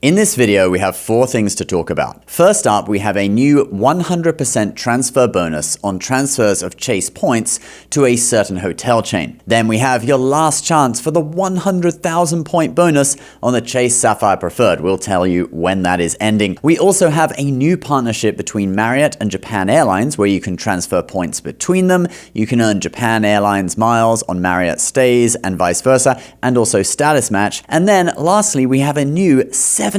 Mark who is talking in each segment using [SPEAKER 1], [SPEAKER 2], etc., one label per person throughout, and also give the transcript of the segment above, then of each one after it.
[SPEAKER 1] In this video, we have 4 things to talk about. First up, we have a new 100% transfer bonus on transfers of Chase points to a certain hotel chain. Then we have your last chance for the 100,000 point bonus on the Chase Sapphire Preferred. We'll tell you when that is ending. We also have a new partnership between Marriott and Japan Airlines where you can transfer points between them. You can earn Japan Airlines miles on Marriott stays and vice versa, and also status match. And then lastly, we have a new 70,000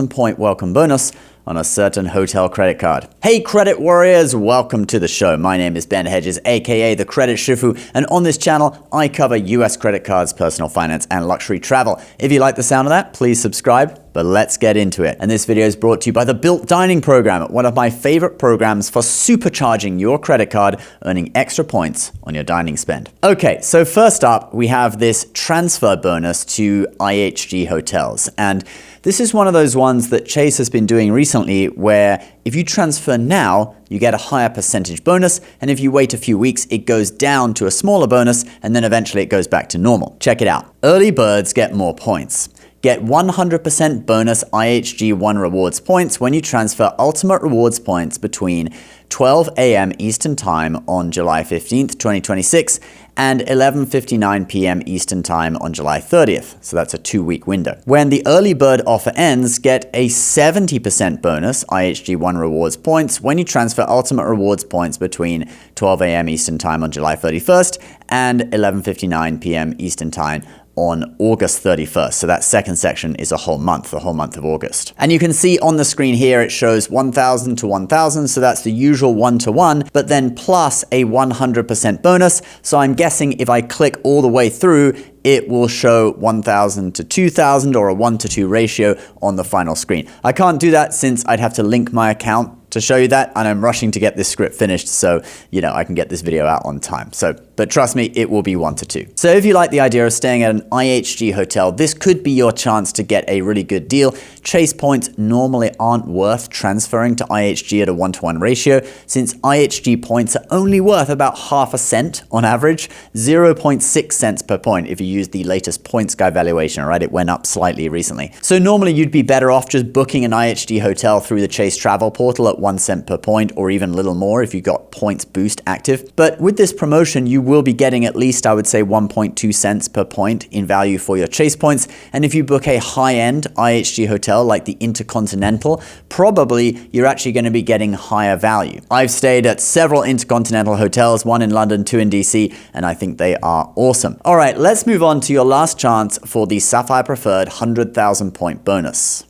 [SPEAKER 1] point welcome bonus on a certain hotel credit card. Hey credit warriors, welcome to the show. My name is Ben Hedges, aka the Credit Shifu, and on this channel, I cover US credit cards, personal finance, and luxury travel. If you like the sound of that, please subscribe. But let's get into it. And this video is brought to you by the Built Dining Program, one of my favorite programs for supercharging your credit card, earning extra points on your dining spend. Okay, so first up, we have this transfer bonus to IHG hotels. And this is one of those ones that Chase has been doing recently where if you transfer now, you get a higher percentage bonus, and if you wait a few weeks, it goes down to a smaller bonus, and then eventually it goes back to normal. Check it out. Early birds get more points. Get 100% bonus IHG One Rewards points when you transfer Ultimate Rewards points between 12 a.m. Eastern Time on July 15th, 2026 and 11:59 p.m. Eastern Time on July 30th. So that's a 2-week window. When the early bird offer ends, get a 70% bonus IHG One Rewards points when you transfer Ultimate Rewards points between 12 a.m. Eastern Time on July 31st and 11:59 p.m. Eastern Time on August 31st. So that second section is a whole month, the whole month of August. And you can see on the screen here, it shows 1,000 to 1,000. So that's the usual 1-to-1, but then plus a 100% bonus. So I'm guessing if I click all the way through, it will show 1,000 to 2,000 or a 1-to-2 ratio on the final screen. I can't do that since I'd have to link my account to show you that, and I'm rushing to get this script finished so, I can get this video out on time. But trust me, it will be 1-to-2. So if you like the idea of staying at an IHG hotel, this could be your chance to get a really good deal. Chase points normally aren't worth transferring to IHG at a 1-to-1 ratio, since IHG points are only worth about half a cent on average, 0.6 cents per point if you use the latest points guy valuation, right? It went up slightly recently. So normally you'd be better off just booking an IHG hotel through the Chase travel portal at 1 cent per point, or even a little more if you got points boost active. But with this promotion, you will be getting at least, I would say, 1.2 cents per point in value for your Chase points. And if you book a high-end IHG hotel like the Intercontinental, probably you're actually going to be getting higher value. I've stayed at several Intercontinental hotels, 1 in London, 2 in DC, and I think they are awesome. All right, let's move on to your last chance for the Sapphire Preferred 100,000 point bonus.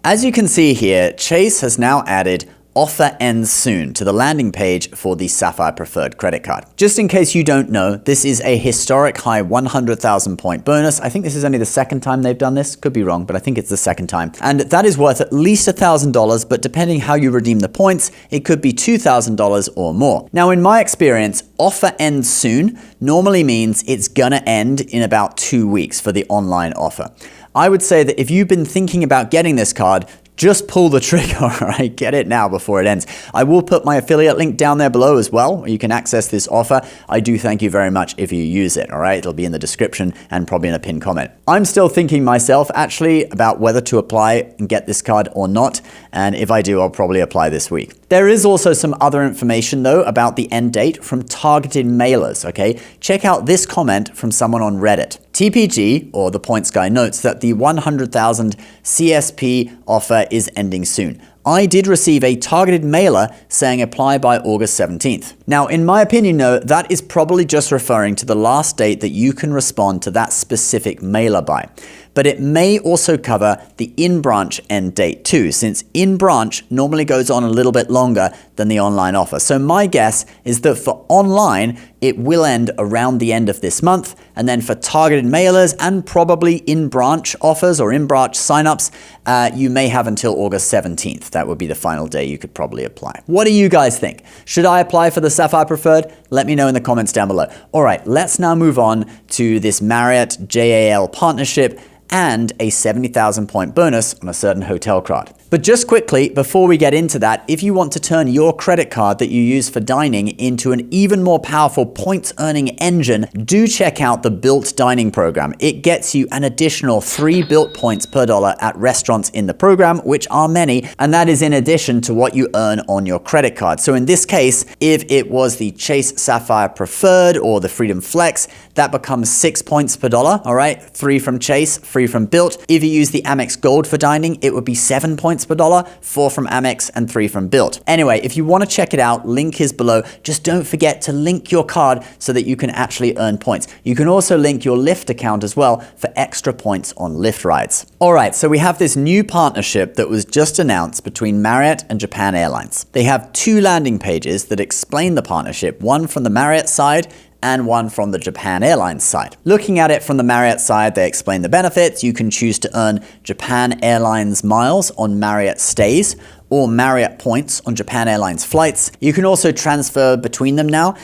[SPEAKER 1] As you can see here, Chase has now added Offer Ends Soon to the landing page for the Sapphire Preferred credit card. Just in case you don't know, this is a historic high 100,000 point bonus. I think this is only the second time they've done this. Could be wrong, but I think it's the second time. And that is worth at least $1,000, but depending how you redeem the points, it could be $2,000 or more. Now, in my experience, Offer Ends Soon normally means it's gonna end in about 2 weeks for the online offer. I would say that if you've been thinking about getting this card, just pull the trigger, all right? Get it now before it ends. I will put my affiliate link down there below as well, where you can access this offer. I do thank you very much if you use it, all right? It'll be in the description and probably in a pinned comment. I'm still thinking myself, actually, about whether to apply and get this card or not. And if I do, I'll probably apply this week. There is also some other information, though, about the end date from targeted mailers, okay? Check out this comment from someone on Reddit. TPG, or the points guy, notes that the 100,000 CSP offer is ending soon. I did receive a targeted mailer saying apply by August 17th. Now, in my opinion, though, that is probably just referring to the last date that you can respond to that specific mailer by. But it may also cover the in-branch end date too, since in-branch normally goes on a little bit longer than the online offer. So my guess is that for online, it will end around the end of this month. And then for targeted mailers and probably in-branch offers or in-branch signups, you may have until August 17th. That would be the final day you could probably apply. What do you guys think? Should I apply for the Sapphire Preferred? Let me know in the comments down below. All right, let's now move on to this Marriott JAL partnership and a 70,000 point bonus on a certain hotel card. But just quickly, before we get into that, if you want to turn your credit card that you use for dining into an even more powerful points earning engine, do check out the Built Dining program. It gets you an additional 3 Built points per dollar at restaurants in the program, which are many, and that is in addition to what you earn on your credit card. So in this case, if it was the Chase Sapphire Preferred or the Freedom Flex, that becomes 6 points per dollar, all right? 3 from Chase, 3 from Built. If you use the Amex Gold for dining, it would be 7 points per dollar, 4 from Amex and 3 from Built. Anyway, if you want to check it out, link is below. Just don't forget to link your card so that you can actually earn points. You can also link your Lyft account as well for extra points on Lyft rides. All right, so we have this new partnership that was just announced between Marriott and Japan Airlines. They have 2 landing pages that explain the partnership, one from the Marriott side and one from the Japan Airlines side. Looking at it from the Marriott side, they explain the benefits. You can choose to earn Japan Airlines miles on Marriott stays or Marriott points on Japan Airlines flights. You can also transfer between them now.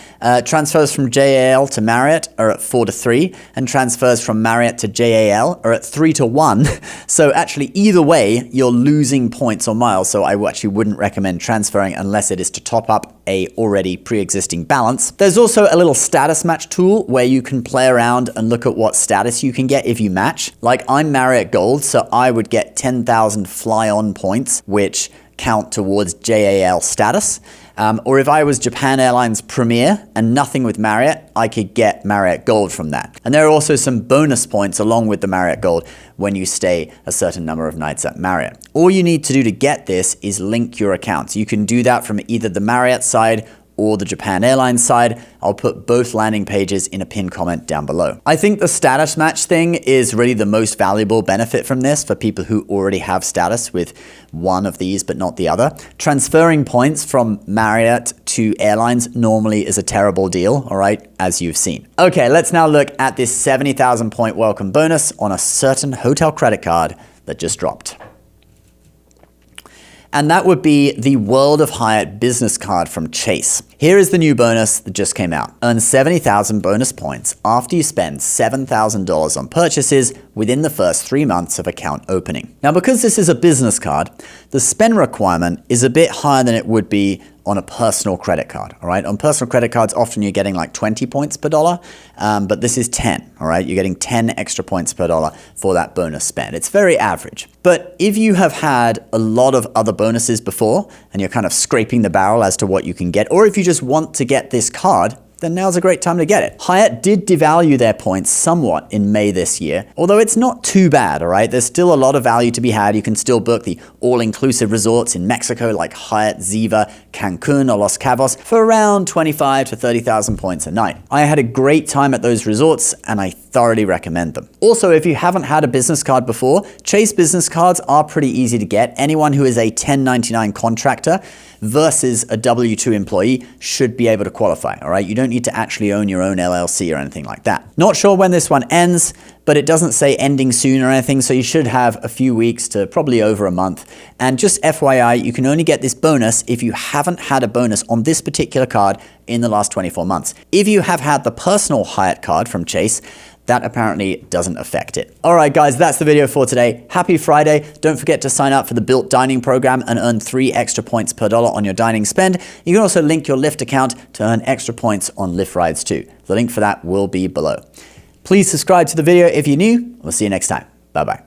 [SPEAKER 1] Transfers from JAL to Marriott are at 4-3, and transfers from Marriott to JAL are at 3-1. So actually, either way, you're losing points or miles. So I actually wouldn't recommend transferring unless it is to top up a already pre-existing balance. There's also a little status match tool where you can play around and look at what status you can get if you match. Like I'm Marriott Gold, so I would get 10,000 fly-on points, which count towards JAL status. Or if I was Japan Airlines Premier and nothing with Marriott, I could get Marriott Gold from that. And there are also some bonus points along with the Marriott Gold when you stay a certain number of nights at Marriott. All you need to do to get this is link your accounts. You can do that from either the Marriott side or the Japan Airlines side. I'll put both landing pages in a pinned comment down below. I think the status match thing is really the most valuable benefit from this for people who already have status with one of these but not the other. Transferring points from Marriott to airlines normally is a terrible deal, all right, as you've seen. Okay, let's now look at this 70,000 point welcome bonus on a certain hotel credit card that just dropped. And that would be the World of Hyatt business card from Chase. Here is the new bonus that just came out. Earn 70,000 bonus points after you spend $7,000 on purchases within the first 3 months of account opening. Now, because this is a business card, the spend requirement is a bit higher than it would be on a personal credit card, all right? On personal credit cards, often you're getting like 20 points per dollar, but this is 10, all right? You're getting 10 extra points per dollar for that bonus spend. It's very average. But if you have had a lot of other bonuses before and you're kind of scraping the barrel as to what you can get, or if you just want to get this card, then now's a great time to get it. Hyatt did devalue their points somewhat in May this year, although it's not too bad, all right? There's still a lot of value to be had. You can still book the all-inclusive resorts in Mexico like Hyatt, Ziva, Cancun, or Los Cabos for around 25 to 30,000 points a night. I had a great time at those resorts and I thoroughly recommend them. Also, if you haven't had a business card before, Chase business cards are pretty easy to get. Anyone who is a 1099 contractor versus a W-2 employee should be able to qualify, all right? You don't need to actually own your own LLC or anything like that. Not sure when this one ends, but it doesn't say ending soon or anything, so you should have a few weeks to probably over a month. And just FYI, you can only get this bonus if you haven't had a bonus on this particular card in the last 24 months. If you have had the personal Hyatt card from Chase, that apparently doesn't affect it. All right, guys, that's the video for today. Happy Friday. Don't forget to sign up for the Built Dining program and earn 3 extra points per dollar on your dining spend. You can also link your Lyft account to earn extra points on Lyft rides too. The link for that will be below. Please subscribe to the video if you're new. We'll see you next time. Bye-bye.